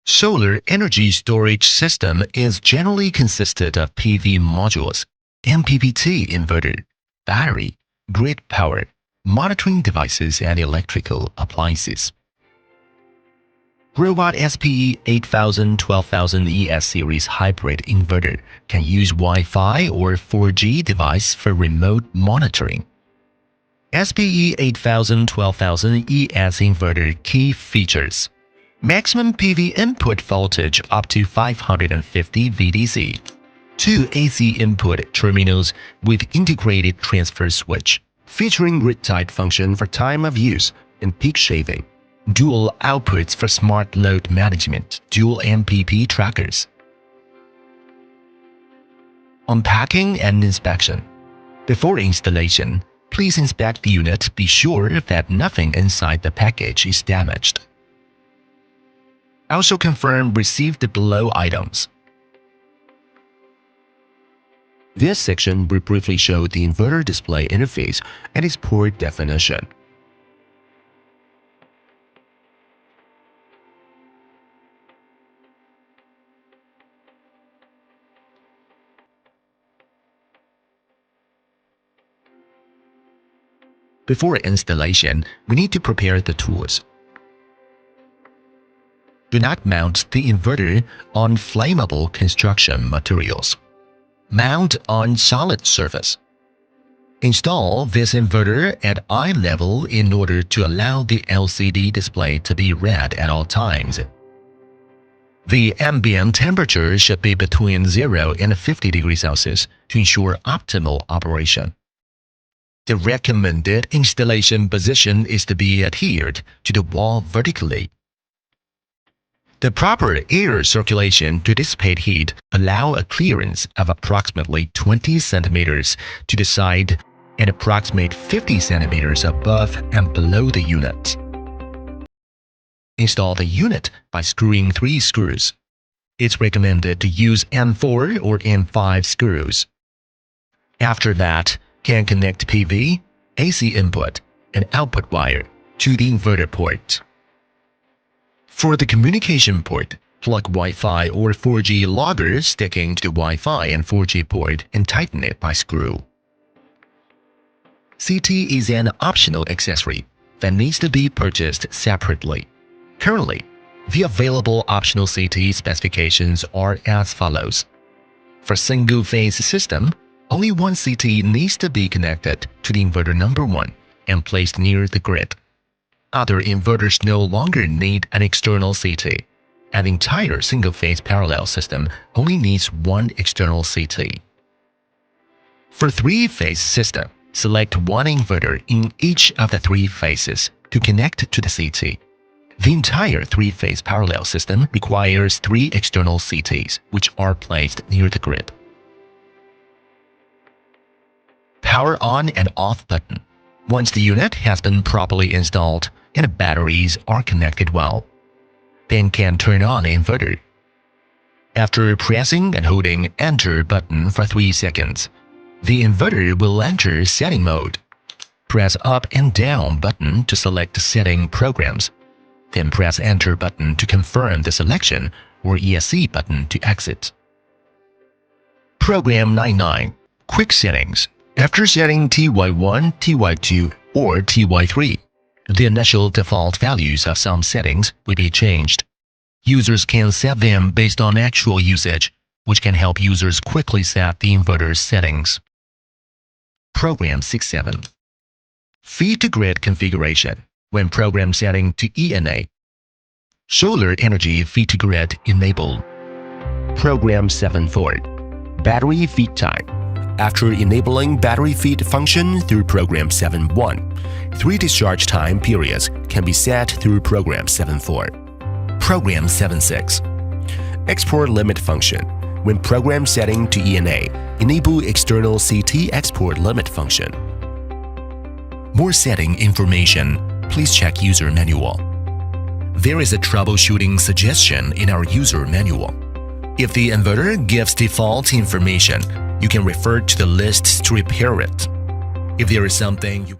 Solar energy storage system is generally consisted of PV modules, MPPT inverter, battery, grid power, monitoring devices, and electrical appliances. Growatt SPE 8000 12000 ES series hybrid inverter can use Wi-Fi or 4G device for remote monitoring. SPE 8000 12000 ES inverter key features: maximum PV input voltage up to 550 VDC, 2 AC input terminals with integrated transfer switch, featuring grid-tied function for time of use and peak shaving, dual outputs for smart load management, dual MPP trackers. Unpacking and inspection. Before installation, please inspect the unit. Be sure that nothing inside the package is damaged. Also confirm receive the below items. This section will briefly show the inverter display interface and its port definition. Before installation, we need to prepare the tools. Do not mount the inverter on flammable construction materials. Mount on solid surface. Install this inverter at eye level in order to allow the LCD display to be read at all times. The ambient temperature should be between 0 and 50 degrees Celsius to ensure optimal operation. The recommended installation position is to be adhered to the wall vertically. The proper air circulation to dissipate heat allow a clearance of approximately 20 centimeters to the side and approximate 50 centimeters above and below the unit. Install the unit by screwing 3 screws. It's recommended to use N4 or N5 screws. After that, can connect PV, AC input, and output wire to the inverter port. For the communication port, plug Wi-Fi or 4G logger sticking to the Wi-Fi and 4G port and tighten it by screw. CT is an optional accessory that needs to be purchased separately. Currently, the available optional CT specifications are as follows. For single-phase system, only one CT needs to be connected to the inverter number 1 and placed near the grid. Other inverters no longer need an external CT. An entire single-phase parallel system only needs one external CT. For 3-phase system, select one inverter in each of the 3 phases to connect to the CT. The entire 3-phase parallel system requires 3 external CTs, which are placed near the grid. Power on and off button. Once the unit has been properly installed and the batteries are connected well, then can turn on the inverter. After pressing and holding Enter button for 3 seconds, the inverter will enter setting mode. Press up and down button to select setting programs. Then press Enter button to confirm the selection or ESC button to exit. Program 99. Quick settings. After setting TY1, TY2, or TY3, the initial default values of some settings will be changed. Users can set them based on actual usage, which can help users quickly set the inverter's settings. Program 67. Feed-to-grid configuration. When program setting to ENA. Solar energy feed-to-grid enabled. Program 74. Battery feed time. After enabling battery feed function through Program 7.1, 3 discharge time periods can be set through Program 7.4. Program 7.6. Export limit function. When program setting to ENA, enable external CT export limit function. More setting information, please check user manual. There is a troubleshooting suggestion in our user manual. If the inverter gives default information, you can refer to the list to repair it. If there is something you